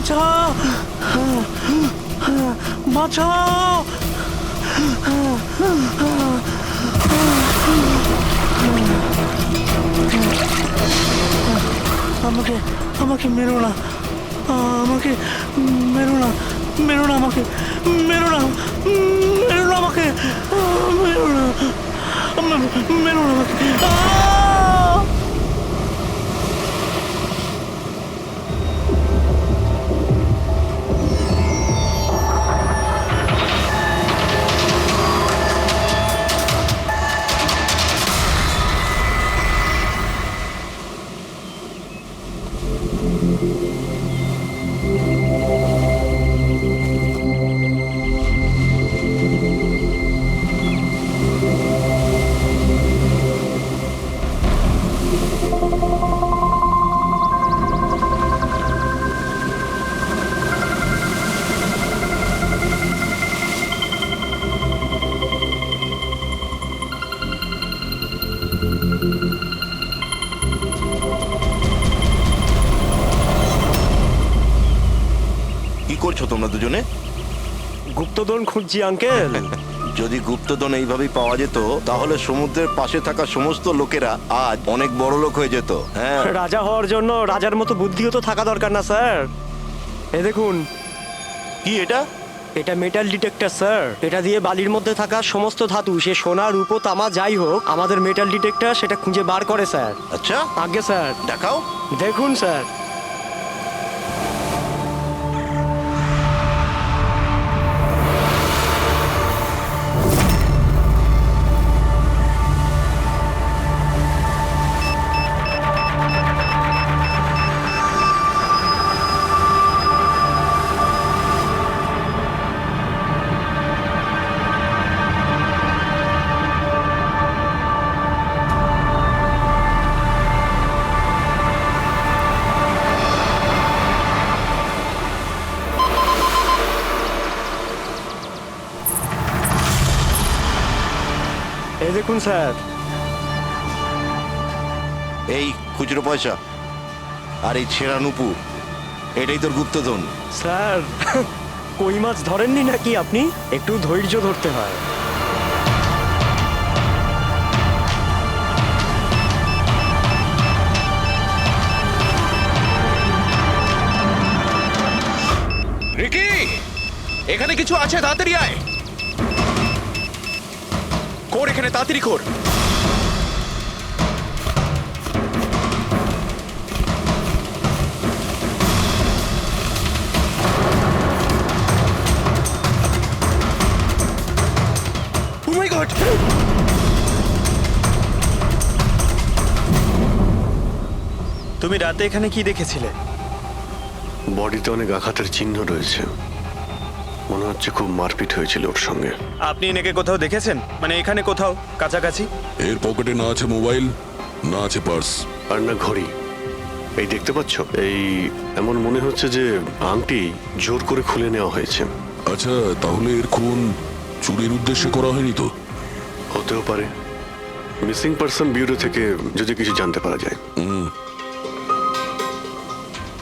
বাঁচাও, বাঁচাও। আমাকে আমাকে মেরো না, আমাকে মেরো না, মেরো না, আমাকে মেরো না, মেরো না, আমাকে মেরো না, মেরো না আমাকে। কি করছো তোমরা দুজনে? গুপ্তধন খুঁজছি আঙ্কেল। যদি গুপ্তধন এইভাবেই পাওয়া যেত তাহলে সমুদ্রের পাশে থাকা সমস্ত লোকেরা আজ অনেক বড় লোক হয়ে যেত। হ্যাঁ, রাজা হওয়ার জন্য রাজার মতো বুদ্ধিও তো থাকা দরকার না স্যার? এ দেখুন, কি এটা? এটা মেটাল ডিটেক্টর স্যার। এটা দিয়ে বালির মধ্যে থাকা সমস্ত ধাতু, সে সোনা, রূপো, তামা যাই হোক, আমাদের মেটাল ডিটেক্টর সেটা খুঁজে বার করে স্যার। আচ্ছা, আগে স্যার দেখাও। দেখুন স্যার। এই দেখুন স্যার। এই খুচরো পয়সা আর এই ছেঁড়া নুপুর, এটাই তোর গুপ্তধন। স্যার, কই মাছ ধরেননি নাকি আপনি? একটু ধৈর্য ধরতে হয়। রিকি, এখানে কিছু আছে, তাড়াতাড়ি আয়। কর এখানে, তাড়াতাড়ি কর। Oh my God! তুমি রাতে এখানে কি দেখেছিলে? বডিতে অনেক আঘাতের চিহ্ন রয়েছে, মনে হচ্ছে খুব মারপিট হয়েছিল ওর সঙ্গে। আপনি এনাকে কোথাও দেখেছেন? মানে এখানে কোথাও কাছাকাছি? এর পকেটে না আছে মোবাইল, না আছে পার্স, আর না ঘড়ি। এই দেখতে পাচ্ছ, এই এমন মনে হচ্ছে যে আংটি জোর করে খুলে নেওয়া হয়েছে। আচ্ছা, তাহলে এর খুন চুরির উদ্দেশ্যে করা হয়নি তো? হতেও পারে। মিসিং পারসন ব্যুরো থেকে যদি কিছু জানতে পারা যায়।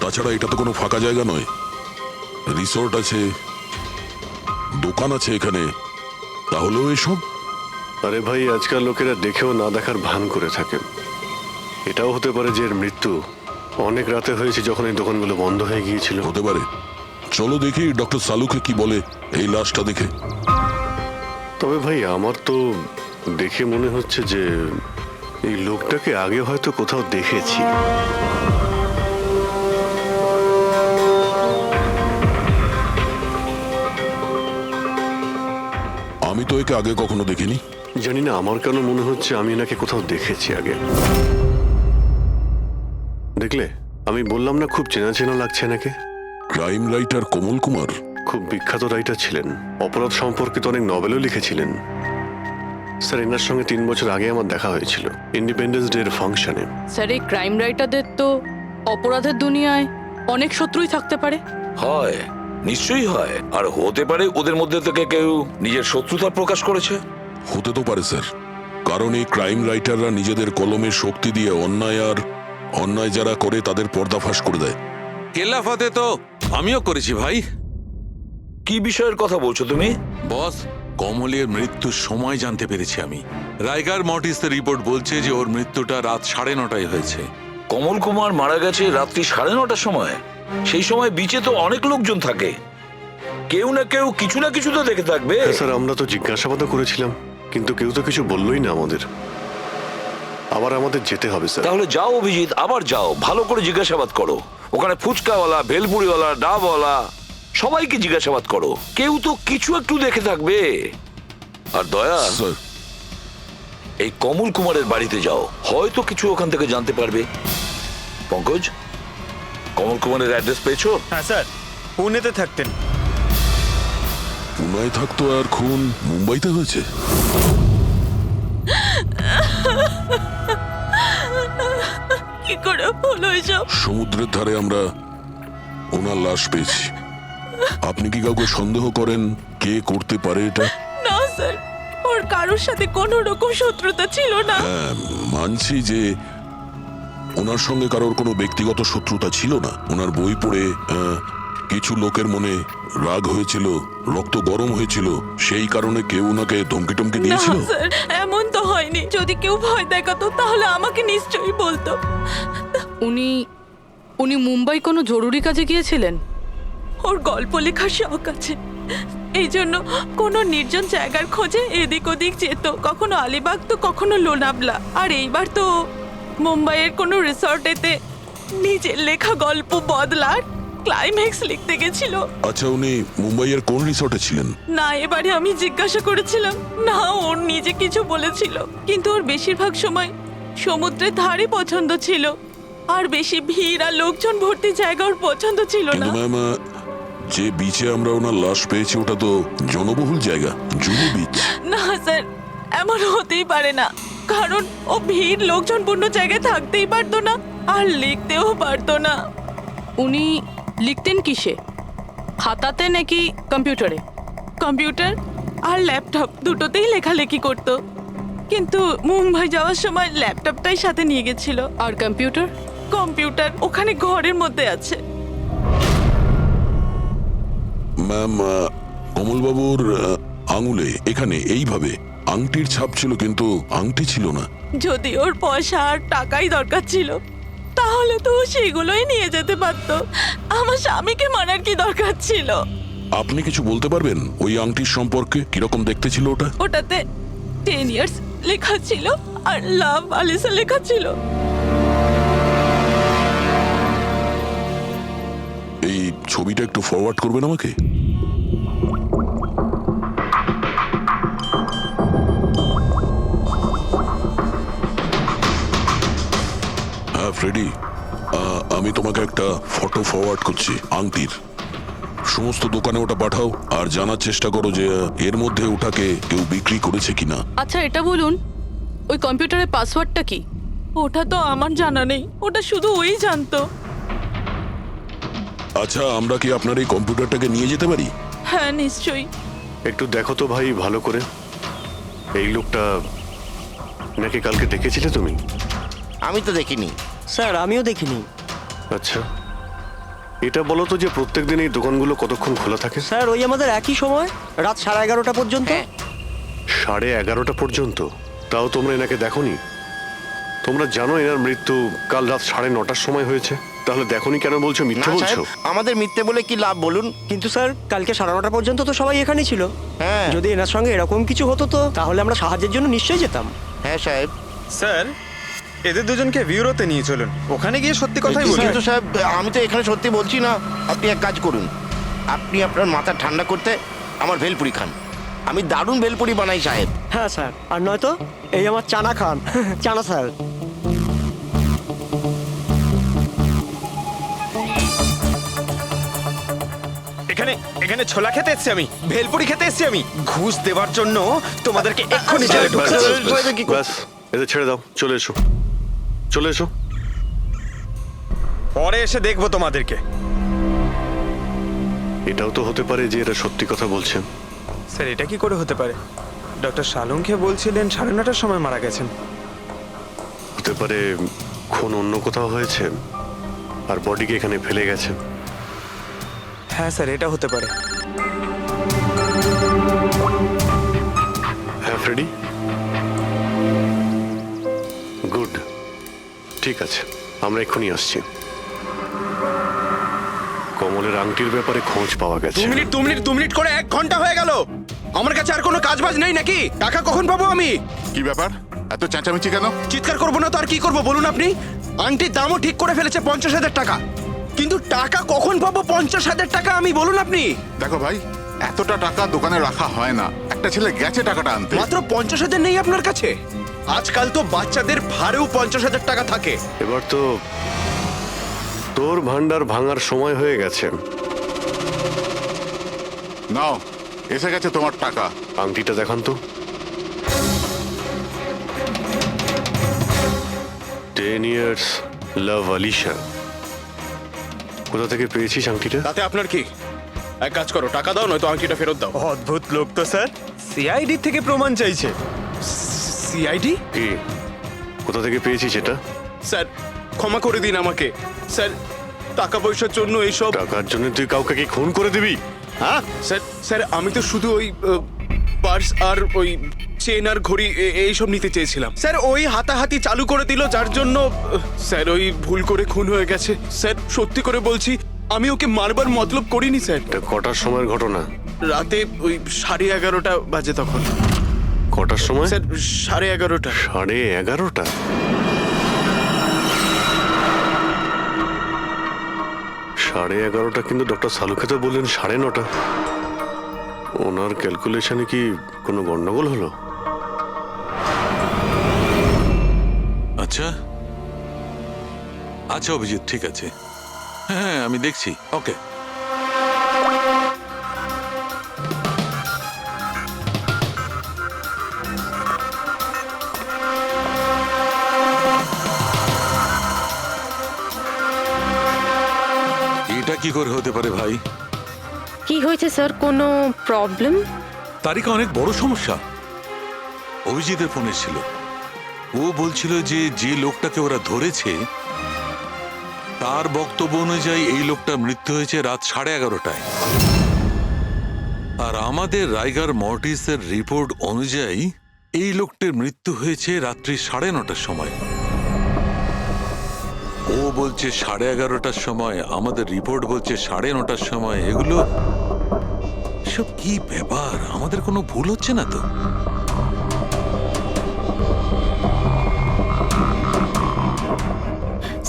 তাছাড়া এটা তো কোনো ফাঁকা জায়গা নয়, রিসোর্ট আছে, দোকান আছে এখানে, তাহলেও এসব। আরে ভাই, আজকাল লোকেরা দেখেও না দেখার ভান করে থাকে। এটাও হতে পারে যে এর মৃত্যু অনেক রাতে হয়েছে, যখন এই দোকানগুলো বন্ধ হয়ে গিয়েছিল। হতে পারে। চলো দেখি ডক্টর সালুকে কি বলে এই লাশটা দেখে। তবে ভাই, আমার তো দেখে মনে হচ্ছে যে এই লোকটাকে আগে হয়তো কোথাও দেখেছি। আমি তো একে আগে কখনো দেখিনি। জানি না, আমার কেন মনে হচ্ছে আমি এনাকে কোথাও দেখেছি আগে। দেখলে, আমি বললাম না খুব চেনা চেনা লাগছে এনাকে। ক্রাইম রাইটার কমল কুমার খুব বিখ্যাত রাইটার ছিলেন, অপরাধ সম্পর্কিত অনেক নভেলও লিখেছিলেন। স্যার, এনার সঙ্গে 3 বছর আগে আমার দেখা হয়েছিল ইন্ডিপেন্ডেন্স ডে এর ফাংশনে। স্যার, এই ক্রাইম রাইটারদের তো অপরাধের দুনিয়ায় অনেক শত্রুই থাকতে পারে। হয়, নিশ্চয়ই হয়। আর হতে পারে ওদের মধ্যে থেকে কেউ নিজের শত্রুতা প্রকাশ করেছে। হতে তো পারে স্যার, কারণ এই ক্রাইম রাইটাররা নিজেদের কলমের শক্তি দিয়ে অন্যায় যারা করে তাদের পর্দাফাশ করে দেয়। কেল্লাফাতে তো আমিও করেছি ভাই। কি বিষয়ের কথা বলছো তুমি? বস, কমলের মৃত্যুর সময় জানতে পেরেছি আমি। রাইগার মর্টিসের রিপোর্ট বলছে যে ওর মৃত্যুটা রাত 9:30 হয়েছে। কমল কুমার মারা গেছে রাত্রি 9:30টার সময়। সেই সময় বিচে তো অনেক লোকজন থাকে, কেউ না কেউ কিছু না কিছু তো দেখে থাকবে। হ্যাঁ স্যার, আমরা তো জিজ্ঞাসাবাদও করেছিলাম, কিন্তু কেউ তো কিছু বললোই না আমাদের। আবার আমাদের যেতে হবে স্যার। তাহলে যাও অভিজিৎ, আবার যাও, ভালো করে জিজ্ঞাসাবাদ করো। ওখানে ফুচকাওয়ালা, ভেলপুরিওয়ালা, ডাবওয়ালা সবাইকে জিজ্ঞাসাবাদ করো, কেউ তো কিছু একটু দেখে থাকবে। আর দয়া, স্যার, এই কমল কুমারের বাড়িতে যাও, হয়তো কিছু ওখান থেকে জানতে পারবে। পঙ্কজ, কমল কুমারের অ্যাড্রেস পেয়েছো? হ্যাঁ স্যার, পুনেতে থাকতেন। পুনায় থাকতো আর খুন মুম্বাইতে হয়েছে। কি করে হলো এসব? সমুদ্রের ধারে আমরা ওনার লাশ পেয়েছি। আপনি কি কাউকে সন্দেহ করেন কে করতে পারে এটা? না স্যার, ওর কারোর সাথে কোনো রকম শত্রুতা ছিল না। হ্যাঁ, মানছি যে ওনার সঙ্গে কারোর কোনো ব্যক্তিগত শত্রুতা ছিল না। ওনার বই পড়ে কিছু লোকের মনে রাগ হয়েছিল, রক্ত গরম হয়েছিল, সেই কারণে কেউ ওনাকে ধমকি টমকি না দিয়েছিল। স্যার, এমন তো হয়নি। যদি কেউ ভয় দেখাতো তাহলে আমাকে নিশ্চয়ই বলতো। উনি উনি মুম্বাই কোনো জরুরি কাজে গিয়েছিলেন? ওর গল্প লেখার শখ আছে, এই জন্য কোনো নির্জন জায়গার খোঁজে এদিক ওদিক যেত, কখনো আলিবাগ তো কখনো লোনাবলা। আর এইবার তো মুম্বাইয়ের কোনো রিসর্টেতে নিজের লেখা গল্প বদলার ক্লাইম্যাক্স লিখতে গেছিল। আচ্ছা, উনি মুম্বাইয়ের কোন রিসর্টে ছিলেন? না, এবারে আমি জিজ্ঞাসা করেছিলাম না, ওর নিজে কিছু বলেছিল, কিন্তু ওর বেশিরভাগ সময় সমুদ্রের ধারে পছন্দ ছিল, আর বেশি ভিড় আর লোকজন ভর্তি জায়গা ওর পছন্দ ছিল না। কিন্তু ম্যাম, যে বিচে আমরা ওনার লাশ পেয়েছি ওটা তো জনবহুল জায়গা, জুহু বিচ। না স্যার, এমন হতেই পারে না, কারণ ও ভিড় লোকজনপূর্ণ জায়গায় থাকতেই পারতো না আর লিখতেও পারতো না। উনি লিখতেন কিসে, খাতাতে নাকি কম্পিউটারে? কম্পিউটার আর ল্যাপটপ দুটোতেই লেখালেখি করতো, কিন্তু মুম্বাই যাওয়ার সময় ল্যাপটপটাই সাথে নিয়ে গেছিল। আর কম্পিউটার? কম্পিউটার ওখানে ঘরের মধ্যে আছে। ম্যাম, কমলবাবুর আঙুলে এখানে এইভাবে আংটির ছাপ ছিল, কিন্তু আংটি ছিল না। যদি ওর পয়সা আর টাকাই দরকার ছিল তাহলে তো ও সেগুলোই নিয়ে যেতে পারতো। আমার স্বামীকে মারার কি দরকার ছিল? আপনি কিছু বলতে পারবেন ওই আংটির সম্পর্কে? কিরকম দেখতে ছিল ওটা? ওটাতে 10 ইয়ার্স লেখা ছিল আর লাভ আলিসা লেখা ছিল। এই ছবিটা একটু ফরওয়ার্ড করবেন আমাকে? হ্যাঁ ফ্রেডি, আমি তোমাকে একটা ফটো ফরওয়ার্ড করছি আংটির। সমস্ত দোকানে ওটা পাঠাও আর জানার চেষ্টা করো যে এর মধ্যে ওটাকে কেউ বিক্রি করেছে কিনা। আচ্ছা, এটা বলুন, ওই কম্পিউটারের পাসওয়ার্ডটা কি? ওটা তো আমার জানা নেই, ওটা শুধু ওই জানতো। আচ্ছা, আমরা কি আপনার এই কম্পিউটারটাকে নিয়ে যেতে পারি? হ্যাঁ নিশ্চয়ই। একটু দেখো তো ভাই ভালো করে, এই লোকটা নাকি কালকে দেখেছিলে তুমি? আমি তো দেখিনি। স্যার, আমিও দেখিনি। আচ্ছা, এটা বলো তো যে প্রত্যেক দিন এই দোকানগুলো কতক্ষণ খোলা থাকে? স্যার, ওই আমাদের একই সময়, রাত 11:30 পর্যন্ত। 11:30 পর্যন্ত? তাও তোমরা এনাকে দেখোনি? তোমরা জানো এনার মৃত্যু কাল রাত 9:30টার সময় হয়েছে, তাহলে দেখোনি কেন বলছো? মিথ্যে না বলছো? সাহেব, আমাদের মিথ্যে বলে কি লাভ বলুন? কিন্তু স্যার, কালকে 9:30 পর্যন্ত তো সবাই এখানেই ছিল। হ্যাঁ। যদি এনার সঙ্গে এরকম কিছু হতো তো তাহলে আমরা সাহায্যের জন্য নিশ্চয়ই যেতাম। হ্যাঁ সাহেব। স্যার, এদের দুজনকে বিউরোতে নিয়ে চলুন, ওখানে গিয়ে সত্যি কথাই বলুন। কিন্তু সাহেব, আমি তো এখানে সত্যি বলছি না। আপনি এক কাজ করুন, আপনি আপনার মাথা ঠান্ডা করতে আমার ভেলপুরি খান। আমি দারুণ ভেলপুরি বানাই সাহেব। হ্যাঁ স্যার, আর নয়তো এই আমার চানা খান। চানা স্যার। এখানে এখানে ছোলা খেতে এসেছি আমি, ভেলপুরি খেতে এসেছি আমি। ঘুষ দেওয়ার জন্য তোমাদেরকে এক্ষুনি জেলে ঢুকাতে হবে। ব্যাস, এদের ছেড়ে দাও, চলে এসো, চলে এসো। পরে এসে দেখবো তোমাদেরকে। এটাও তো হতে পারে যে এরা সত্যি কথা বলছেন। স্যার, এটা কি করে হতে পারে? ডক্টর শালুংকে বলছিলেন 9:30টার সময় মারা গেছেন। হতে পারে খুন অন্য কোথাও হয়েছে আর বডিকে এখানে ফেলে গেছেন। হ্যাঁ স্যার, এটা হতে পারে। হ্যাঁ ফ্রেডি, গুড, ঠিক আছে, আমরা এক্ষুনি আসছি। কমলের আংটির ব্যাপারে খোঁজ পাওয়া গেছে। 2 মিনিট করে 1 ঘন্টা হয়ে গেল। আমার কাছে আর কোনো কাজ বাজ নেই নাকি? টাকা কখন পাবো আমি? কি ব্যাপার, এত চেঁচামেচি কেন? চিৎকার করবো না তো আর কি করবো বলুন আপনি? আংটির দামও ঠিক করে ফেলেছে 50,000 টাকা, কিন্তু টাকা কখন পাবো 50,000 টাকা আমি বলুন আপনি? দেখো ভাই, এতটা টাকা দোকানে রাখা হয় না। একটা ছেলে গেছে টাকাটা আনতে। মাত্র 50,000 নেই আপনার কাছে? আজকাল তো বাচ্চাদের ভাড়েও 50,000 টাকা থাকে। এবার তো তোর ভান্ডার ভাঙার সময় হয়ে গেছে। নাও, এসে গেছে তোমার টাকা। আংটিটা দেখান তো। 10 years love Alisha। কোথা থেকে পেয়েছিস আংটিটা? তাতে আপনার কি? এক কাজ করো, টাকা দাও, নয়তো আংটিটা ফেরত দাও। অদ্ভুত লোক তো স্যার, সিআইডি থেকে প্রমাণ চাইছে। সিআইডি? কি, কোথা থেকে পেয়েছিস এটা? স্যার ক্ষমা করে দিন আমাকে। স্যার টাকা পয়সার জন্য এইসব। টাকার জন্য তুই কাউকে কি খুন করে দিবি? হ্যাঁ স্যার স্যার আমি তো শুধু ওই পার্স আর ওই চেন আর ঘড়ি এইসব নিতে চেয়েছিলাম। স্যার ওই হাতাহাতি চালু করে দিল, যার জন্য স্যার ওই ভুল করে খুন হয়ে গেছে। স্যার সত্যি করে বলছি, আমি ওকে মারবার মতলব করিনি স্যার। এটা কটার সময়ের ঘটনা? রাতে ওই 11:30 বাজে তখন। কটার সময়? স্যার 11:30। 11:30? সাড়ে 11:30 কিন্তু ডক্টর সালুকে তো বললেন 9:30। ওনার ক্যালকুলেশনে কি কোনো গন্ডগোল হলো? আচ্ছা আচ্ছা অভিজিৎ, ঠিক আছে, হ্যাঁ আমি দেখছি। ওকে, এটা কি করে হতে পারে ভাই? কি হয়েছে স্যার, কোনো প্রবলেম? তারিকা অনেক বড় সমস্যা। অভিজিতের ফোন এসেছিল, ও বলছিল যে যে লোকটাকে ওরা ধরেছে তার বক্তব্য অনুযায়ী এই লোকটার মৃত্যু হয়েছে রাত 11:30টায়, আর আমাদের রাইগার মর্টিসের রিপোর্ট অনুযায়ী এই লোকটির মৃত্যু হয়েছে রাত্রি 9:30টার সময়। ও বলছে 11:30টার সময়, আমাদের রিপোর্ট বলছে 9:30টার সময়। এগুলো সব কি ব্যাপার? আমাদের কোনো ভুল হচ্ছে না তো?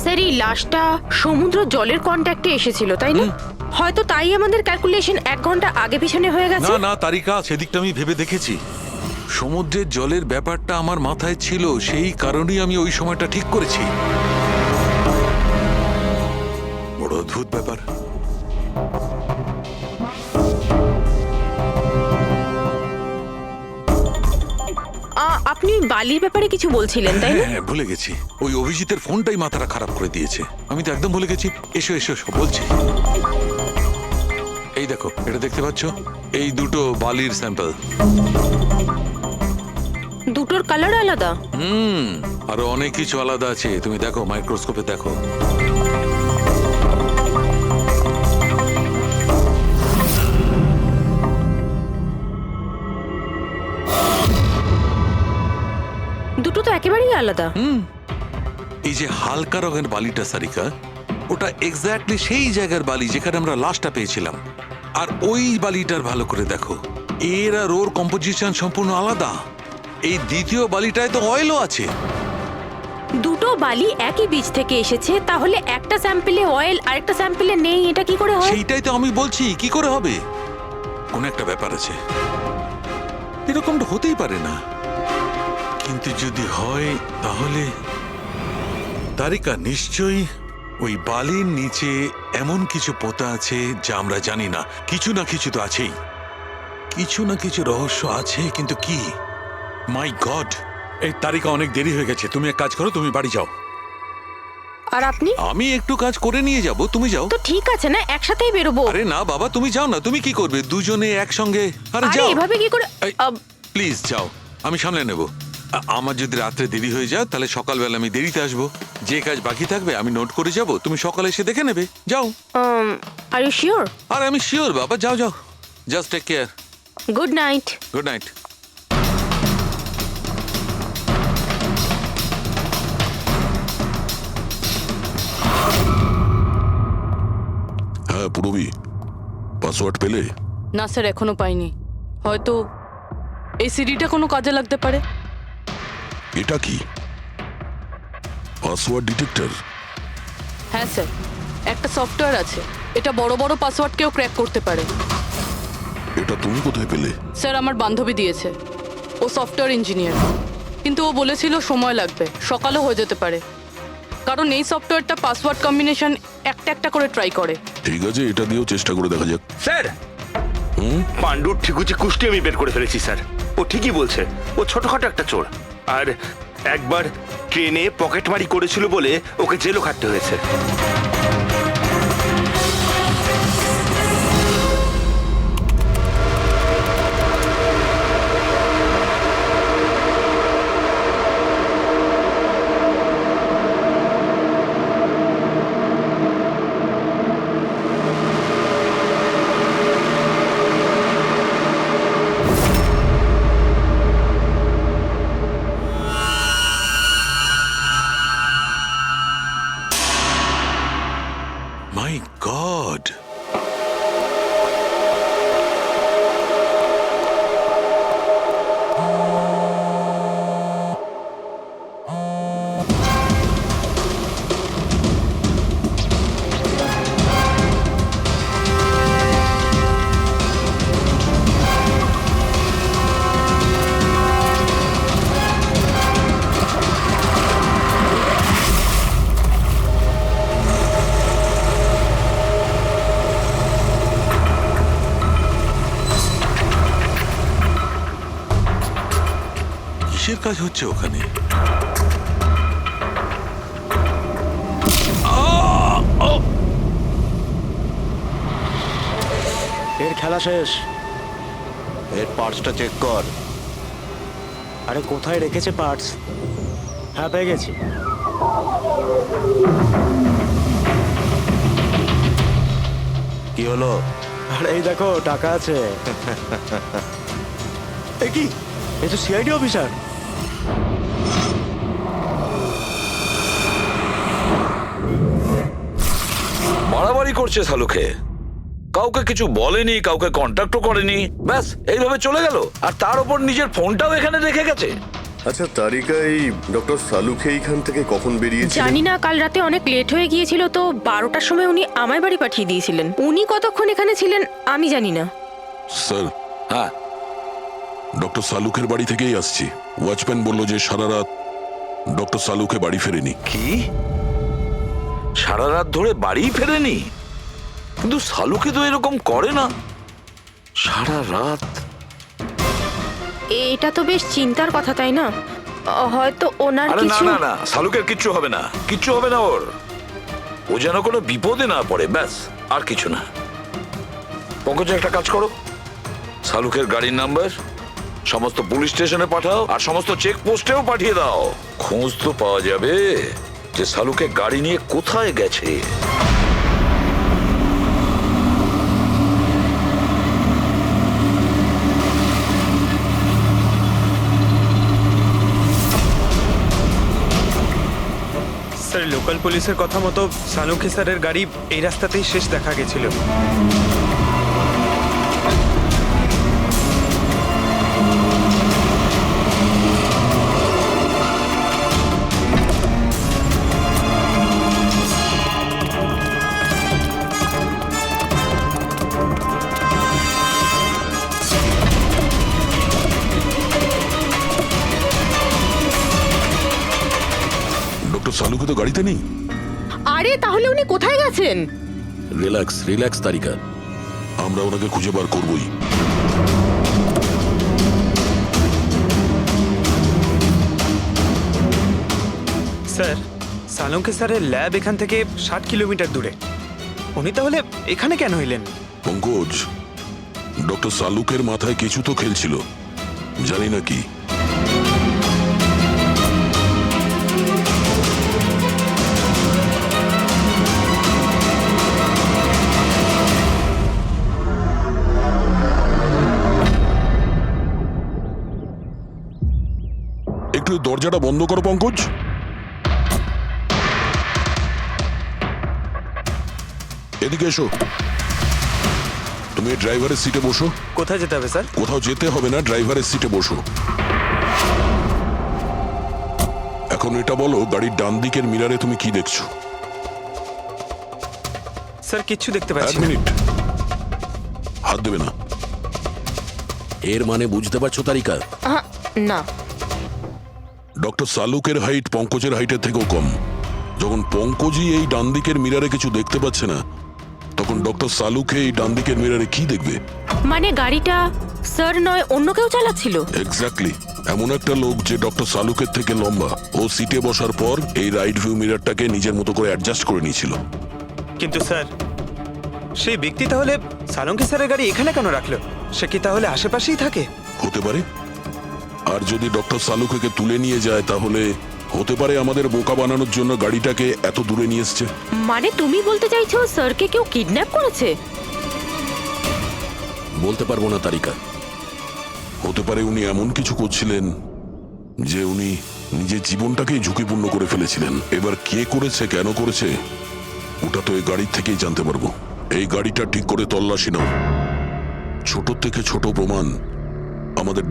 স্যার এই লাশটা সমুদ্র জলের কন্ট্যাক্টে এসেছিল, তাই না? হয়তো তাই আমাদের ক্যালকুলেশন 1 ঘন্টা আগে পিছনে হয়ে গেছে। না না তারিকা, সেদিকটা আমি ভেবে দেখেছি। সমুদ্রের জলের ব্যাপারটা আমার মাথায় ছিল, সেই কারণেই আমি ওই সময়টা ঠিক করেছি। বড় অদ্ভুত ব্যাপার। আপনি বালির ব্যাপারে কিছু বলছিলেন, তাই না? হ্যাঁ ভুলে গেছি, ওই অভিজিতের ফোনটাই মাথাটা খারাপ করে দিয়েছে। আমি তো একদম ভুলে গেছি। এসো এসো এসো, বলছি। এই দেখো, এটা দেখতে পাচ্ছ? এই দুটো বালির স্যাম্পল। দুটোর কালার আলাদা? আরো অনেক কিছু আলাদা আছে, তুমি দেখো, মাইক্রোস্কোপে দেখো। দুটো তো একেবারেই আলাদা। এই যে হালকা রঙের বালিটা সারিকা, ওটা এক্স্যাক্টলি সেই জায়গার বালি যেখানে আমরা লাশটা পেয়েছিলাম। আর ওই বালিটার ভালো করে দেখো, এর আর ওর কম্পোজিশন সম্পূর্ণ আলাদা। এই দ্বিতীয় বালিটায় তো অয়েলও আছে। দুটো বালি একই বীজ থেকে এসেছে, তাহলে একটা স্যাম্পলে অয়েল আর একটা স্যাম্পলে নেই, এটা কি করে হয়? সেইটাই তো আমি বলছি, কি করে হবে? কোন একটা ব্যাপার আছে, এরকমটা হতেই পারে না। কিন্তু যদি হয় তাহলে তারিকা নিশ্চয়ই ওই বালির নিচে এমন কিছু পোতা আছে যা আমরা জানি না। কিছু না কিছু তো আছেই, কিছু না কিছু রহস্য আছে, কিন্তু কি? মাই গড, এই তারিকা অনেক দেরি হয়ে গেছে। তুমি এক কাজ করো, তুমি বাড়ি যাও। আর আপনি? আমি একটু কাজ করে নিয়ে যাব, তুমি যাও। তো ঠিক আছে না, একসাথেই বেরোবো। আরে না বাবা, তুমি যাও না। তুমি কি করবে দুজনে একসঙ্গে? আরে যাও। এভাবে কি করে? প্লিজ যাও, আমি সামলে নেব। আমার যদি রাত্রে দেরি হয়ে যায় তাহলে সকালবেলা আমি দেরিতে আসবো। যে কাজ বাকি থাকবে আমি নোট করে যাব, তুমি সকালে এসে দেখে নেবে। যাও। Are you sure? আর আমি শিওর বাবা, যাও যাও, just take care. Good night. Good night. হ্যাঁ পুরবি, পাসওয়ার্ড পেলে? না স্যার, এখনো পাইনি। হয়তো এই সিডিটা কোনো কাজে লাগতে পারে। এটা কি পাসওয়ার্ড ডিটেক্টর? হ্যাঁ স্যার, একটা সফটওয়্যার আছে, এটা বড় বড় পাসওয়ার্ডকেও ক্র্যাক করতে পারে। এটা তুমি কোথায় পেলে? স্যার, আমার বান্ধবী দিয়েছে। ও সফটওয়্যার ইঞ্জিনিয়ার, কিন্তু ও বলেছিল সময় লাগবে, সকালও হয়ে যেতে পারে, কারণ এই সফটওয়্যারটা পাসওয়ার্ড কম্বিনেশন একটা একটা করে ট্রাই করে। ঠিক আছে, এটা দিয়েও চেষ্টা করে দেখা যাক। স্যার, পাণ্ডুর ঠিকুচি কুষ্টি আমি বের করে ফেলেছি স্যার। ও ঠিকই বলছে, ও ছোটখাটো একটা চোর, আর একবার ট্রেনে পকেটমারি করেছিল বলে ওকে জেলও খাটতে হয়েছে। মাই গড, কিসের কাজ হচ্ছে ওখানে? এর খেলা শেষ। এর পার্টসটা চেক কর। আরে কোথায় রেখেছে পার্টস? হ্যাঁ, পেয়ে গেছি। কি হলো? আরে এই দেখো, টাকা আছে। এ কি, এ তো সিআইডি অফিসার। বাড়াবাড়ি করছে সালুকে, কাউকে কিছু বলেনি, কাউকে কন্ট্যাক্টও করেনি, ব্যাস এইভাবে চলে গেল। আর তার উপর নিজের ফোনটাও এখানে রেখে গেছে। আচ্ছা তারিকা, এই ডক্টর সালুকে এইখান থেকে কখন বেরিয়েছে? জানি না, কাল রাতে অনেক লেট হয়ে গিয়েছিল তো 12টার সময় উনি আমায় বাড়ি পাঠিয়ে দিয়েছিলেন। উনি কতক্ষণ এখানে ছিলেন আমি জানি না। স্যার, হ্যাঁ, ডক্টর সালুকের বাড়ি থেকেই আসছি। ওয়াচম্যান বলল যে সারা রাত ডক্টর সালুকে বাড়ি ফেরেনি। কি সারা রাত ধরে বাড়ি ফেরেনি? কিন্তু সালুকে তো এরকম করে না, সারা রাত। এটা তো বেশ চিন্তার কথা, তাই না? হয়তো ওনার আরে না কিছু। না না, সালুকের কিচ্ছু হবে না, কিচ্ছু হবে না ওর। ও যেন কোনো বিপদে না পড়ে, ব্যাস, আর কিছু না। পঙ্কজ, একটা কাজ করো, সালুকের গাড়ির নাম্বার সমস্ত পুলিশ স্টেশনে পাঠাও, আর সমস্ত চেক পোস্টেও পাঠিয়ে দাও। খোঁজ তো পাওয়া যাবে যে সালুকে গাড়ি নিয়ে কোথায় গেছে। স্যার, লোকাল পুলিশের কথা মতো সালুকে স্যারের গাড়ি এই রাস্তাতেই শেষ দেখা গেছিল। ডক্টর সালুকে তো গাড়িতে নেই। আরে তাহলে উনি কোথায় গেছেন? রিল্যাক্স রিল্যাক্স তারিকা, আমরা ওনাকে খুঁজে বার করবই। স্যার, সালুকে স্যারের ল্যাব এখান থেকে 60 কিলোমিটার দূরে। উনি তাহলে এখানে কেন এলেন? পঙ্কজ, ডক্টর সালুকের মাথায় কিছু তো খেলছিল, জানি না কি। দরজাটা বন্ধ করো পঙ্কজ। এদিকে এসো। তুমি ড্রাইভারের সিটে বসো। কোথায় যেতে হবে স্যার? কোথাও যেতে হবে না, ড্রাইভারের সিটে বসো। এখন এটা বলো, গাড়ির ডান দিকের মিরারে তুমি কি দেখছো? স্যার কিচ্ছু দেখতে এক পাচ্ছি না। মিনিট, হাত দেবে না। এর মানে বুঝতে পারছো তারিকা? না। ডক্টর সালুকের হাইট পঙ্কজের হাইটের থেকেও কম। যখন পঙ্কজই এই ডান দিকের মিরারে কিছু দেখতে পাচ্ছে না, তখন ডক্টর সালুকে এই ডান দিকের মিরারে কি দেখবে? মানে গাড়িটা স্যার নয়, অন্য কেউ চালাচ্ছিল? এক্স্যাক্টলি, এমন একটা লোক যে ডক্টর সালুকের থেকে লম্বা। ও সিটে বসার পর এই রাইট ভিউ মিরারটাকে নিজের মতো করে অ্যাডজাস্ট করে নিয়েছিল। কিন্তু স্যার, সেই ব্যক্তি তাহলে সালঙ্কি স্যারের গাড়ি এখানে কেন রাখলো? সে কি তাহলে আশেপাশেই থাকে? হতে পারে। আর যদি ডক্টর সালুকে তুলে নিয়ে যায়, তাহলে হতে পারে আমাদের বোকা বানানোর জন্য গাড়িটাকে এত দূরে নিয়ে এসছে। মানে তুমি বলতে চাইছো স্যারকে কেউ কিডন্যাপ করেছে? বলতে পারবো না তারিকা। হতে পারে উনি এমন কিছু করছিলেন যে উনি নিজের জীবনটাকেই ঝুঁকিপূর্ণ করে ফেলেছিলেন। এবার কে করেছে, কেন করেছে, ওটা তো এই গাড়ির থেকেই জানতে পারবো। এই গাড়িটা ঠিক করে তল্লাশি নাও। ছোট থেকে ছোট প্রমাণ আমাদের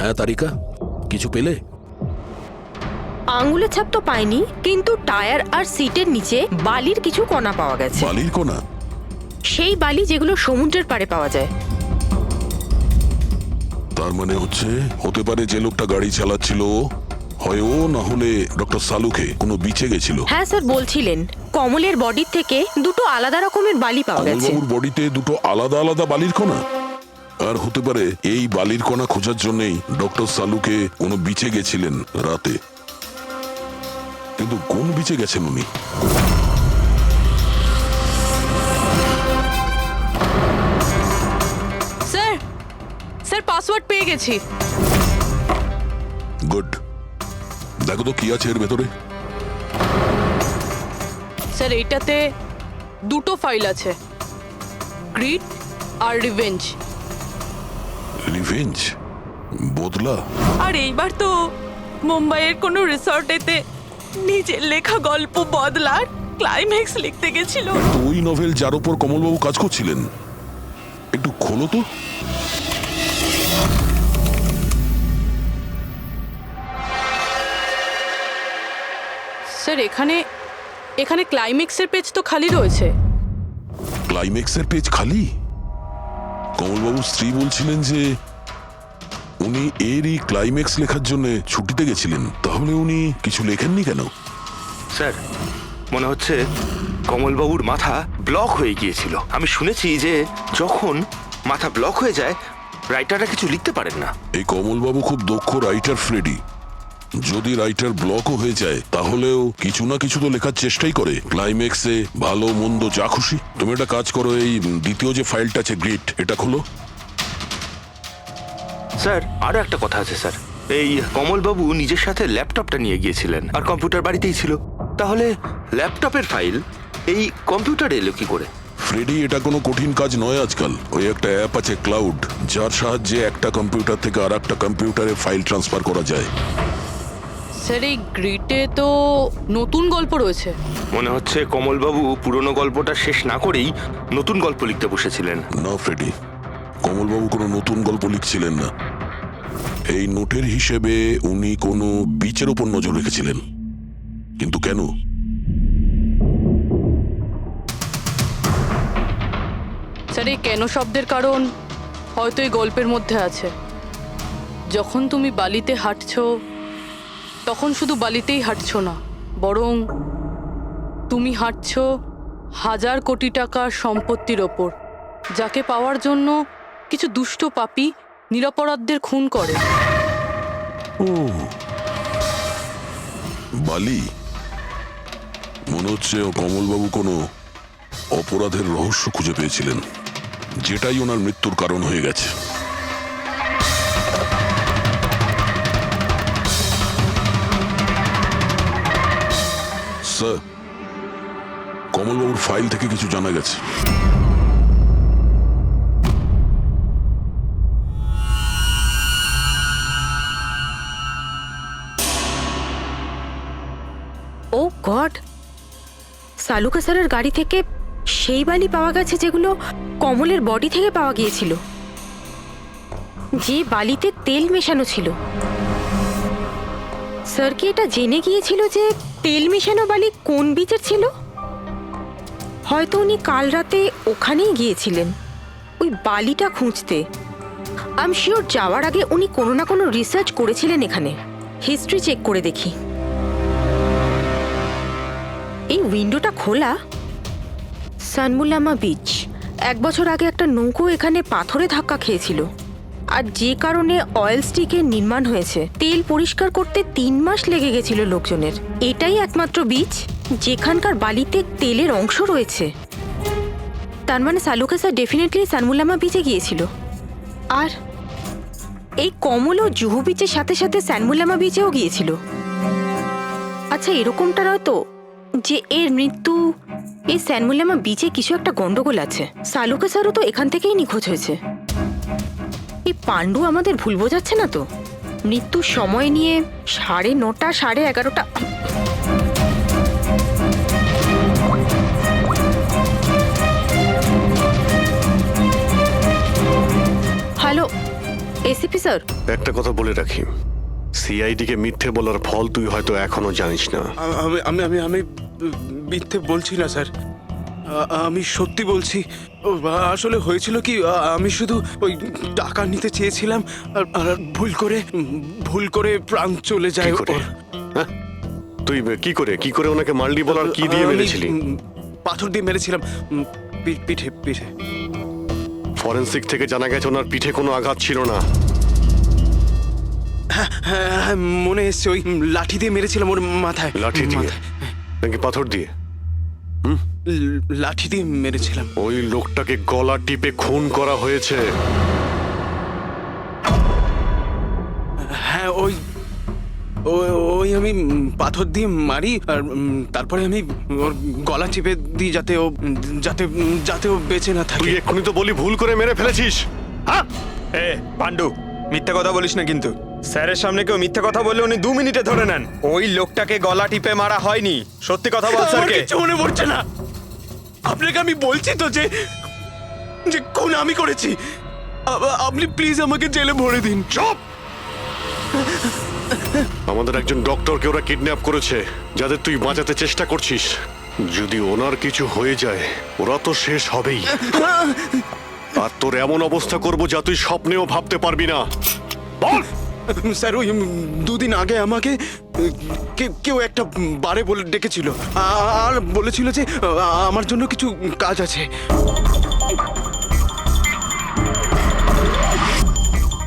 হ্যাঁ তারিকা, কিছু পেলে? আঙ্গুলের ছাপ তো পাইনি, কিন্তু টায়ার আর সিটের নিচে বালির কিছু কণা পাওয়া গেছে। বালির কোনা? সেই বালি যেগুলো সমুদ্রের পাড়ে পাওয়া যায়। তার মানে হতে পারে যে লোকটা গাড়ি চালাচ্ছিল হয় ও, না হলে ডক্টর সালুকে কোনো বিচে গেছিল। হ্যাঁ স্যার, বলছিলেন কমলের বডির থেকে দুটো আলাদা রকমের বালি পাওয়া গেছে। কমলবাবুর বডিতে দুটো আলাদা আলাদা বালির কণা? আর হতে পারে এই বালির কণা খোঁজার জন্যই ডক্টর সালুকে কোনো বিচে গেছিলেন রাতে। কিন্তু কোন বিচে গেছেন উনি? স্যার, স্যার পাসওয়ার্ড পেয়ে গেছি। গুড। দেখো তো কি আছে এর ভেতরে। স্যার এইটাতে দুটো ফাইল আছে, গ্রিড আর রিভেঞ্জ। রিভেঞ্জ? বদলা? আর এইবার তো মুম্বাইয়ের কোনো রিসর্টেতে নিজের লেখা গল্প বদলার ক্লাইম্যাক্স লিখতে গেছিল। তো ওই নভেল যার উপর কমলবাবু কাজ করছিলেন, একটু খোলো তো। স্যার এখানে এখানে ক্লাইম্যাক্সের পেজ তো খালি রয়েছে। ক্লাইম্যাক্সের পেজ খালি? কমলবাবুর স্ত্রী বলছিলেন যে উনি এরই ক্লাইম্যাক্স লেখার জন্য ছুটিতে গেছিলেন। তাহলে উনি কিছু লেখেননি কেন? স্যার, মনে হচ্ছে কমলবাবুর মাথা ব্লক হয়ে গিয়েছিল। আমি শুনেছি যে যখন মাথা ব্লক হয়ে যায়, রাইটাররা কিছু লিখতে পারেন না। এই কমলবাবু খুব দক্ষ রাইটার ফ্রেডি। যদি রাইটার ব্লকও হয়ে যায়, তাহলেও কিছু না কিছু তো লেখার চেষ্টাই করে। ক্লাইম্যাক্সে ভালো মন্দ যা খুশি। তুমি একটা কাজ করো, এই দ্বিতীয় যে ফাইলটা আছে গ্রিড, এটা খোলো। স্যার, আরো একটা কথা আছে স্যার। এই কমলবাবু নিজের সাথে ল্যাপটপটা নিয়ে গিয়েছিলেন, আর কম্পিউটার বাড়িতেই ছিল। তাহলে ল্যাপটপের ফাইল এই কম্পিউটারে এলো কি করে? ফ্রেডি, এটা কোনো কঠিন কাজ নয় আজকাল। ওই একটা অ্যাপ আছে ক্লাউড, যার সাহায্যে একটা কম্পিউটার থেকে আর একটা কম্পিউটারে ফাইল ট্রান্সফার করা যায়। স্যার এই গ্রিডে তো নতুন গল্প রয়েছে। মনে হচ্ছে কমলবাবু পুরনো গল্পটা শেষ না করেই নতুন গল্প লিখতে বসেছিলেন। না ফ্রেডি, কমলবাবু কোনো নতুন গল্প লিখছিলেন না। এই নোটের হিসেবে উনি কোনো বিচের ওপর নজর রেখেছিলেন। কিন্তু কেন? স্যার এই কেন শব্দের কারণ হয়তো এই গল্পের মধ্যে আছে। যখন তুমি বালিতে হাঁটছো, তখন শুধু বালিতেই হাঁটছো না, বরং তুমি হাঁটছো হাজার কোটি টাকার সম্পত্তির ওপর, যাকে পাওয়ার জন্য কিছু দুষ্ট পাপী নিরপরাধদের খুন করে। ও বালি, মনে হচ্ছে ও কমলবাবু কোনো অপরাধের রহস্য খুঁজে পেয়েছিলেন, যেটাই ওনার মৃত্যুর কারণ হয়ে গেছে। স্যার, কমলবাবুর ফাইল থেকে কিছু জানা গেছে। ও গড, সালুকা স্যারের গাড়ি থেকে সেই বালি পাওয়া গেছে যেগুলো কমলের বডি থেকে পাওয়া গিয়েছিল, যে বালিতে তেল মেশানো ছিল। স্যার কি এটা জেনে গিয়েছিল যে তেল মেশানো বালি কোন বিচের ছিল? হয়তো উনি কাল রাতে ওখানেই গিয়েছিলেন ওই বালিটা খুঁজতে। আই এম শিওর যাওয়ার আগে উনি কোনো না কোনো রিসার্চ করেছিলেন এখানে। হিস্ট্রি চেক করে দেখি। এই উইন্ডোটা খোলা। সানমুলামা বিচ, 1 বছর আগে একটা নৌকো এখানে পাথরে ধাক্কা খেয়েছিল, আর যে কারণে অয়েল স্টিকের নির্মাণ হয়েছে। তেল পরিষ্কার করতে 3 মাস লেগে গেছিল লোকজনের। এটাই একমাত্র বিচ যেখানকার বালিতে তেলের অংশ রয়েছে। তার মানে সালুকা স্যার ডেফিনেটলি সানমুলামা বিচে গিয়েছিল। আর এই কমল ও জুহু বিচের সাথে সাথে সানমুলামা বিচেও গিয়েছিল। আচ্ছা, এরকমটা নয় তো যে এর মৃত্যু এই সানমুলামা বিচে কিছু একটা গন্ডগোল আছে? সালুকা স্যারও তো এখান থেকেই নিখোঁজ হয়েছে। এই পাণ্ডু আমাদের ভুল বোঝাচ্ছে না তো? মৃত্যুর সময় নিয়ে 9:30 11:30। হ্যালো এসিপি স্যার, একটা কথা বলে রাখি, সিআইডি কে মিথ্যে বলার ফল তুই হয়তো এখনো জানিস না। আমি আমি আমি মিথ্যে বলছি না স্যার, আমি সত্যি বলছি। আসলে হয়েছিল কি, আমি শুধু ওই টাকা নিতে চেয়েছিলাম আর ভুল করে প্রাণ চলে যায় ওর। হ্যাঁ? তুই কি করে ওনাকে মারলি বলার কি দিয়ে মেরেছিলি? পাথর দিয়ে মেরেছিলাম, পিঠে পিঠে। ফরেনসিক থেকে জানা গেছে ওনার পিঠে কোনো আঘাত ছিল না। হ্যাঁ, মনে এসছে, ওই লাঠি দিয়ে মেরেছিলাম ওর মাথায়। লাঠি দিয়ে নাকি পাথর দিয়ে? লাঠি দিয়ে মেরেছিলাম। ওই লোকটাকে গলা টিপে খুন করা হয়েছে। হ্যাঁ, ওই আমি পাথর দিয়ে মারি, আর তারপরে আমি ওর গলা চিপে দিই যাতে ও বেঁচে না থাকে। তুই এক্ষুনি তো বলি ভুল করে মেরে ফেলেছিস। হ্যাঁ এ পাণ্ডু, মিথ্যে কথা বলিস না কিন্তু। স্যারের সামনে কেউ মিথ্যে কথা বললে উনি 2 মিনিটে ধরে নেন। ওই লোকটাকে গলা টিপে মারা হয়নি। সত্যি কথা বল স্যারকে। কিছু মনে পড়ছে না। আপনাকে আমি বলছি তো যে খুন আমি করেছি। আপনি প্লিজ আমাকে জেলে ভরে দিন। চুপ! আমাদের একজন ডক্টরকে ওরা কিডন্যাপ করেছে, যাদের তুই বাঁচাতে চেষ্টা করছিস। যদি ওনার কিছু হয়ে যায় ওরা তো শেষ হবেই। আর তোর এমন অবস্থা করব যা তুই স্বপ্নেও ভাবতে পারবি না। বল স্যার, ওই 2 দিন আগে আমাকে কেউ একটা বারে বলে ডেকেছিল আর বলেছিল যে আমার জন্য কিছু কাজ আছে।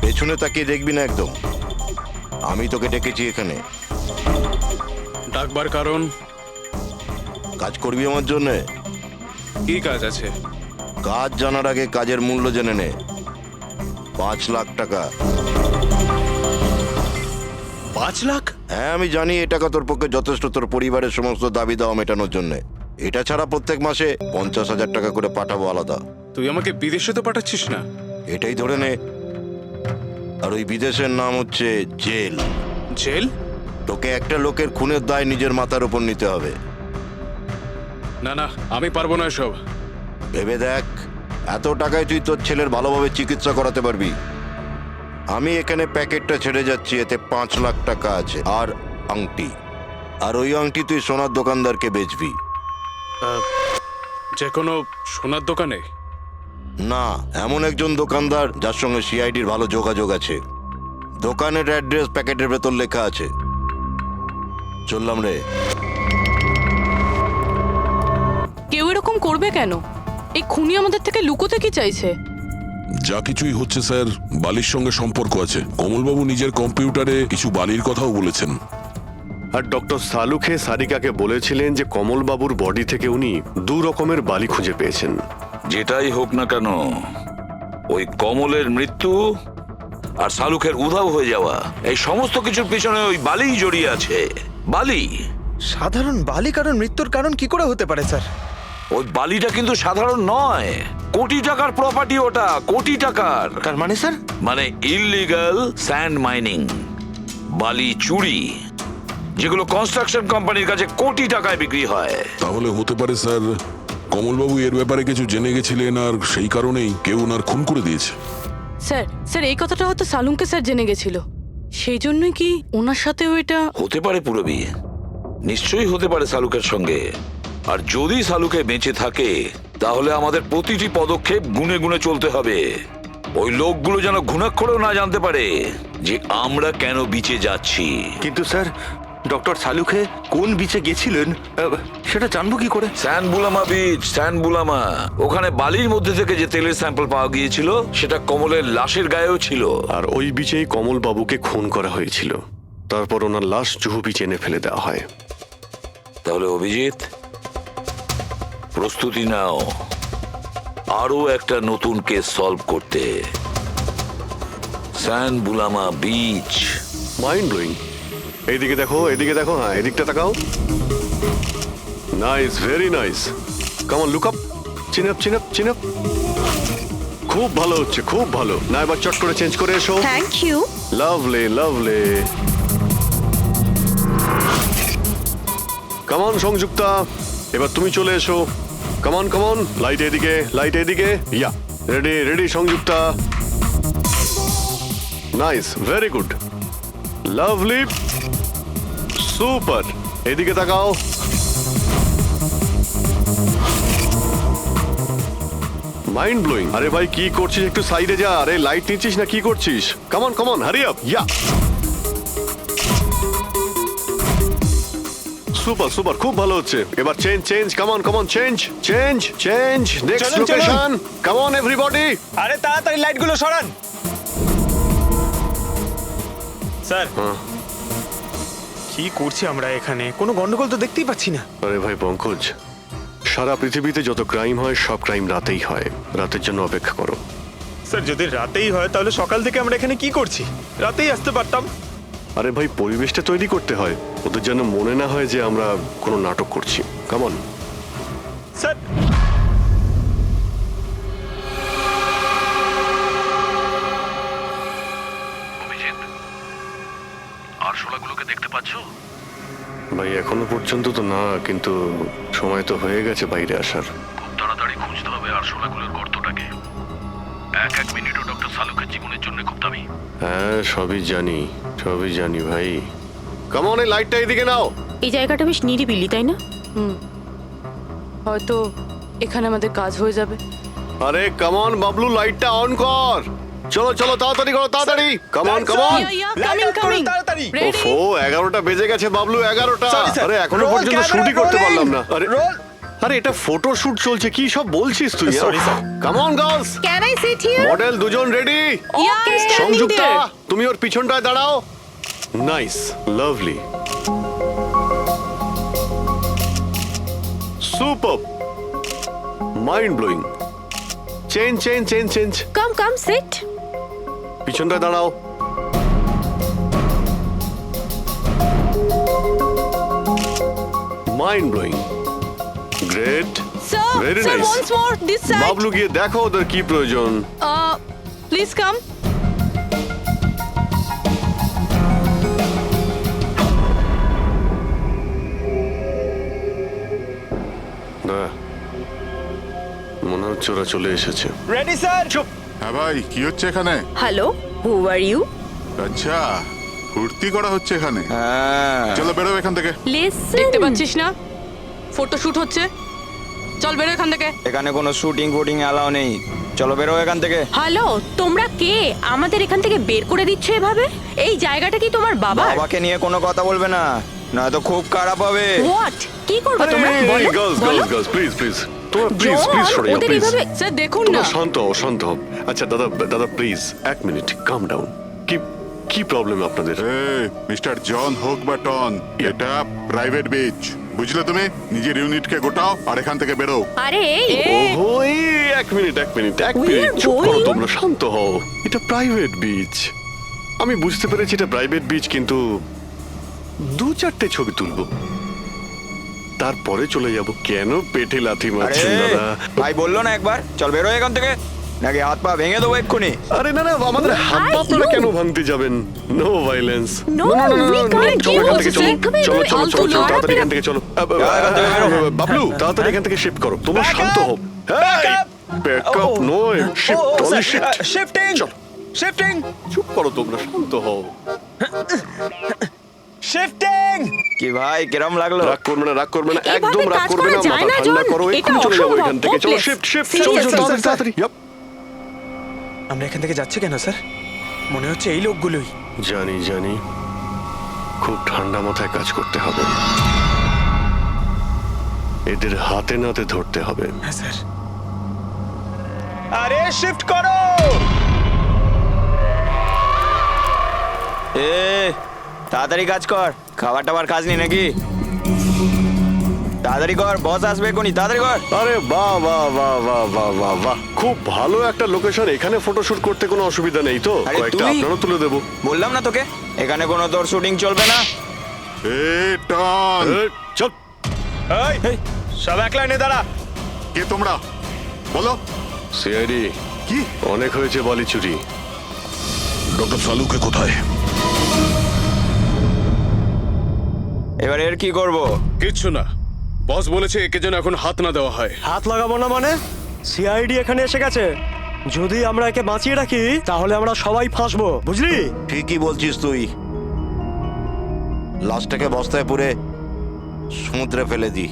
পেছনে তাকিয়ে দেখবি না একদম। আমি তোকে ডেকেছি এখানে। ডাকবার কারণ? কাজ করবি আমার জন্যে। কি কাজ আছে? কাজ জানার আগে কাজের মূল্য জেনে নে। 5 লাখ টাকা। 5 লাখ? হ্যাঁ, আমি জানি এই টাকা তোর পক্ষে যথেষ্ট তোর পরিবারের সমস্ত দাবি দাওয়া মেটানোর জন্য। এটা ছাড়া প্রত্যেক মাসে 50,000 টাকা করে পাঠাবো আলাদা। তুই আমাকে বিদেশে তো পাঠাচ্ছিস না? এটাই ধরে নে। আর ওই বিদেশের নাম হচ্ছে জেল। জেল? তোকে একটা লোকের খুনের দায় নিজের মাথার উপর নিতে হবে। না, আমি পারবো না এসব। ভেবে দেখ, এত টাকায় তুই তোর ছেলের ভালোভাবে চিকিৎসা করাতে পারবি। আমি এখানে প্যাকেটটা ছেড়ে যাচ্ছি, এতে 5 লাখ টাকা আছে আর আংটি। আর ওই আংটি তুই সোনার দোকানদারকে বেচবি। যে কোনো সোনার দোকানে? না, এমন একজন দোকানদার যার সঙ্গে সিআইডির ভালো যোগাযোগ আছে। দোকানের অ্যাড্রেস প্যাকেটের ভেতর লেখা আছে। চললাম রে। কেউ এরকম করবে কেন? এই খুনি আমাদের থেকে লুকোতে কি চাইছে? যা কিছুই হচ্ছে স্যার বালির সঙ্গে সম্পর্ক আছে। কমলবাবু নিজের কম্পিউটারে কিছু বালির কথাও বলেছেন। আর ডক্টর সালুখে সারিকাকে বলেছিলেন যে কমলবাবুর বডি থেকে উনি 2 রকমের বালি খুঁজে পেয়েছেন। যেটাই হোক না কেন, ওই কমলের মৃত্যু আর শালুকের উধাও হয়ে যাওয়া, এই সমস্ত কিছুর পিছনে ওই বালিই জড়িয়ে আছে। বালি। সাধারণ বালি কারণ মৃত্যুর কারণ কি করে হতে পারে স্যার? ওই বালিটা কিন্তু সাধারণ নয়, কোটি টাকার প্রপার্টি ওটা, কোটি টাকার। তার মানে স্যার? মানে ইললিগাল স্যান্ড মাইনিং, বালি চুরি, যেগুলো কনস্ট্রাকশন কোম্পানির কাছে কোটি টাকায় বিক্রি হয়। তাহলে হতে পারে স্যার কমলবাবু এর ব্যাপারে কিছু জেনে গেছিলেন আর সেই কারণেই কেউ ওনার খুন করে দিয়েছে। স্যার স্যার এই কথাটা হয়তো সালুমকে স্যার জেনে গেছিল, সেই জন্যই কি ওনার সাথেও এটা হতে পারে পুরবি, নিশ্চয়ই হতে পারে শালুকের সঙ্গে। আর যদি শালুকে বেঁচে থাকে তাহলে আমাদের প্রতিটি পদক্ষেপ গুনে গুনে চলতে হবে। ওই লোকগুলো যেন ঘুণাক্ষরেও না জানতে পারে যে আমরা কেন বিচে যাচ্ছি। কিন্তু স্যার, ডক্টর সালুখে কোন বিচে গেছিলেন সেটা জানবো কি করে? স্যানবুলামা বিচ, স্যানবুলামা। ওখানে বালির মধ্যে থেকে যে তেলের স্যাম্পল পাওয়া গিয়েছিল সেটা কমলের লাশের গায়েও ছিল। আর ওই বিচেই কমলবাবুকে খুন করা হয়েছিল। তারপর ওনার লাশ জুহু বিচে এনে ফেলে দেওয়া হয়। তাহলে অভিজিৎ, প্রস্তুতি নাও আরো একটা নতুন কেস সলভ করতে। স্যানবুলামা বিচ। Mind blowing. এইদিকে দেখো, এদিকে দেখো, হ্যাঁ এদিকটা তাকাও। Nice, very nice. Come on, look up, chin up, chin up, chin up. খুব ভালো হচ্ছে, খুব ভালো। না এবার চট করে চেঞ্জ করে এসো। Thank you. Lovely, lovely. Come on Sanjukta, এবার তুমি চলে এসো। Come on, come on. Light এদিকে, লাইট এদিকে। Yeah, ready, ready Sanjukta. Nice, very good, lovely, super. এদিকে তাকাও। Mind blowing. আরে ভাই কি করছিস? একটু সাইডে যা। আরে লাইট নিচ্ছিস না কি করছিস? Come on, come on, hurry up. Yeah, super, super, খুব ভালো হচ্ছে। এবার change, change, come on, come on, change, change, change. Next location, come on everybody. আরে তাড়াতাড়ি লাইটগুলো সরান। স্যার, কি করছি আমরা এখানে? কোনো গন্ডগোল তো দেখতেই পাচ্ছি না। আরে ভাই পঙ্কজ, সারা পৃথিবীতে যত ক্রাইম হয় সব ক্রাইম রাতেই হয়। রাতের জন্য অপেক্ষা করো। স্যার যদি রাতেই হয় তাহলে সকাল থেকে আমরা এখানে কি করছি? রাতেই আসতে পারতাম। আরে ভাই পরিবেশটা তৈরি করতে হয়, ওদের যেন মনে না হয় যে আমরা কোনো নাটক করছি। Come on. স্যার, আরশোলাগুলোকে দেখতে পাচ্ছো? ভাই এখনো পর্যন্ত তো না, কিন্তু সময় তো হয়ে গেছে বাইরে আসার। খুব তাড়াতাড়ি খুঁজতে হবে আরশোলাগুলোর গর্তটাকে। এক এক মিনিটও ডক্টর সালুকের জীবনের জন্য খুব দামি। হ্যাঁ সবই জানি, সবই জানি ভাই। কাম অন, এই লাইটটা এদিকে নাও। এই জায়গাটা বেশ নিরিবিলি, তাই না? হয়তো এখানে আমাদের কাজ হয়ে যাবে। আরে কাম অন বাবলু, লাইটটা অন কর। চলো চলো, তাড়াতাড়ি করো, তাড়াতাড়ি। Come on, come on. তাড়াতাড়ি। ওফো, 11টা বেজে গেছে বাবলু, 11টা। Sorry, sir. আরে এখনো Roll পর্যন্ত camera, শুটই করতে rolling. পারলাম না। আরে Roll. আরে এটা ফটো শুট চলছে, কি সব বলছিস তুই? Sorry, sir. Come on girls. Can I sit here? Model দুজন রেডি। ওকে, সংযুক্তা তুমি ওর পিছনটায় দাঁড়াও। Nice, lovely, super, mind blowing. Change, change, change, change. Come come sit. পিছনটায় দাঁড়াও। Mind blowing, great, sir, very sir nice. Once more this side. Bablu গিয়ে দেখো ওদের কি প্রয়োজন। Please come. মনে হচ্ছে ওরা চলে এসেছে। Ready sir. চুপ। হ্যাঁ ভাই, কি হচ্ছে এখানে? Hello, who are you? আচ্ছা, ফুর্তি করা হচ্ছে এখানে। চলো বেরো এখান থেকে। লিসেন, দেখতে পাচ্ছিস না ফটো শুট হচ্ছে? চল বেরো এখান থেকে। এখানে কোনো শুটিং ফুটিং অ্যালাউ নেই। চলো বেরো এখান থেকে। হ্যালো, তোমরা কে? আমাদের এখান থেকে বের করে দিচ্ছ এভাবে? এই জায়গাটা কি তোমার বাবার? বাবাকে নিয়ে কোনো কথা বলবে না, নয়তো খুব খারাপ হবে। হোয়াট? কি করবে তোমরা? বলো, গার্লস, বলো। গার্লস, গার্লস, প্লিজ প্লিজ তোমার প্লিজ প্লিজ সরে যাও প্লিজ স্যার দেখুন না। তোমরা শান্ত হও শান্ত হও। আচ্ছা দাদা দাদা প্লিজ এক মিনিট কাম ডাউন। কি কি প্রবলেম আপনাদের? মিস্টার জন হোক বা টন, এটা প্রাইভেট বিচ, বুঝলে তুমি? নিজের ইউনিটকে গোটাও আর এখান থেকে বেরো। আরে ওহো এই এক মিনিট চুপ করো তোমরা, শান্ত হও। এটা প্রাইভেট বিচ, আমি বুঝতে পেরেছি এটা প্রাইভেট বিচ, কিন্তু 2-4টে ছবি তুলবো তারপরে চলে যাব। কেন পেটে লাথি মারছেন দাদা? ভাই বললো না একবার চল বেরো এখান থেকে, নাকি হাত পা ভেঙে দেবো এক্ষুনি। আরে না না, আমাদের হাত পা আপনারা কেন ভাঙতে যাবেন? No violence. No, we can't. চলো এখান থেকে, চলো চলো চলো চলো তাড়াতাড়ি এখান থেকে চলো। বাবলু তাড়াতাড়ি এখান থেকে শিফট করো, তোমরা শান্ত হও। ব্যাকআপ নয়, শিফট টলি শিফট। শিফটিং শিফটিং চুপ করো তোমরা, শান্ত হও। শিফটিং। কি ভাই কিরম লাগলো? রাগ করবে না, রাগ করবে না, এভাবে একদম রাগ কাজ করবে করা না, যায় মাথা না, ঠান্ডা জন। করো, এটা এক্ষুনি চলে যাবো অসম্ভব, এখান থেকে। চলো hopeless. শিফট শিফট, Seriously, চলো sir. তাড়াতাড়ি। আমরা এখান থেকে যাচ্ছি কেন স্যার? মনে হচ্ছে এই লোকগুলোই। জানি জানি, খুব ঠান্ডা মাথায় কাজ করতে হবে, এদের হাতে নাতে ধরতে হবে। হ্যাঁ স্যার। আরে শিফট করো। তাড়াতাড়ি কাজ কর, খাবার টাবার কাজ নেই নাকি? তাড়াতাড়ি কর, বস আসবে এখনই, তাড়াতাড়ি কর। আরে বাহ বাহ বাহ বাহ বাহ বাহ বাহ, খুব ভালো একটা লোকেশন, এখানে ফটোশুট করতে কোনো অসুবিধা নেই তো? আরে কয়েকটা তুই- আপনারও তুলে দেবো। বললাম না তোকে এখানে কোনো তোর শুটিং চলবে না। টন, চল। এই সব এক লাইনে দাঁড়া। কে তোমরা? বলো। সিআইডি। কি? অনেক হয়েছে বালি চুরি। ডক্টর সালুকে কোথায়? এবার এর কি করব? কিচ্ছু না, বস বলেছে একে যেন এখন হাত না দেওয়া হয়। হাত লাগাবো না মানে? সিআইডি এখানে এসে গেছে, যদি আমরা একে বাঁচিয়ে রাখি তাহলে আমরা সবাই ফাঁসবো, বুঝলি? ঠিকই বলছিস তুই, লাশটাকে বস্তায় পুরে সমুদ্রে ফেলে দি।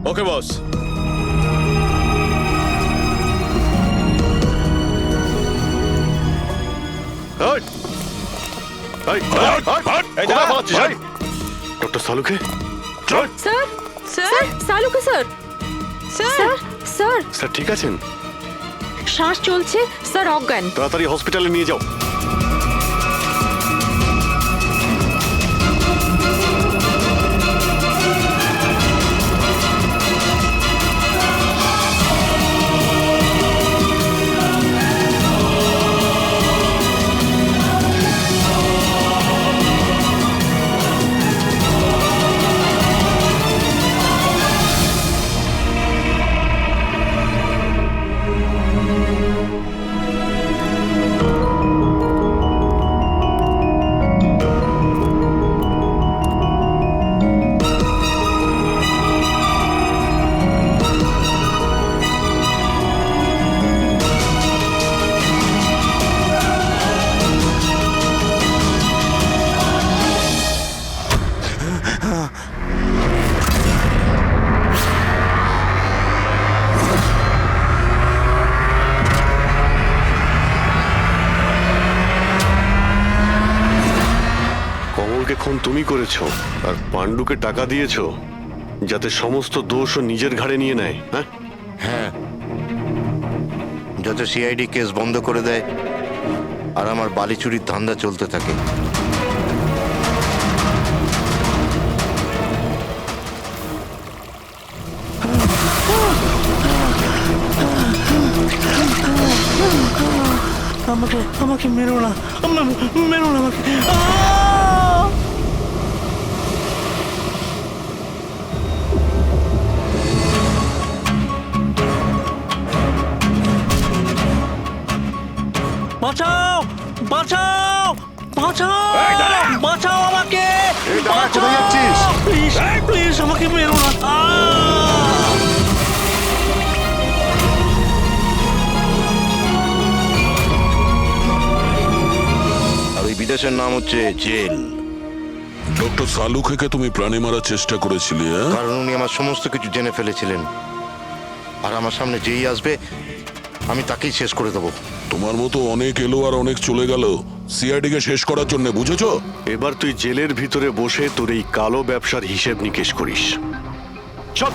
Okay boss. ডক্টর সালুকে। স্যার স্যার সালুকে স্যার স্যার স্যার স্যার ঠিক আছেন? শ্বাস চলছে স্যার, অজ্ঞান। তাড়াতাড়ি হসপিটালে নিয়ে যাও। কমলকে খুন তুমি করেছো আর পাণ্ডুকে টাকা দিয়েছো যাতে সমস্ত দোষ ও নিজের ঘাড়ে নিয়ে নেয়। হ্যাঁ হ্যাঁ, যাতে সিআইডি কেস বন্ধ করে দেয় আর আমার বালি চুরির ধান্দা চলতে থাকে। আমাকে আমাকে মেরো না, মেরো না আমাকে। বাঁচাও বাঁচাও বাঁচাও বাঁচাও আমাকে, প্লিজ প্লিজ আমাকে মেরো না। আর ওই বিদেশের নাম হচ্ছে জেল। ডক্টর সালুকে তুমি প্রাণে মারার চেষ্টা করেছিলে? কারণ উনি আমার সমস্ত কিছু জেনে ফেলেছিলেন, আর আমার সামনে যেই আসবে আমি তাকেই শেষ করে দেবো। তোমার মতো অনেক এলো আর অনেক চলে গেল সিআইডি কে শেষ করার জন্য, বুঝেছো? এবার তুই জেলের ভিতরে বসে তোর এই কালো ব্যবসার হিসেব নিকেশ করিস। চল।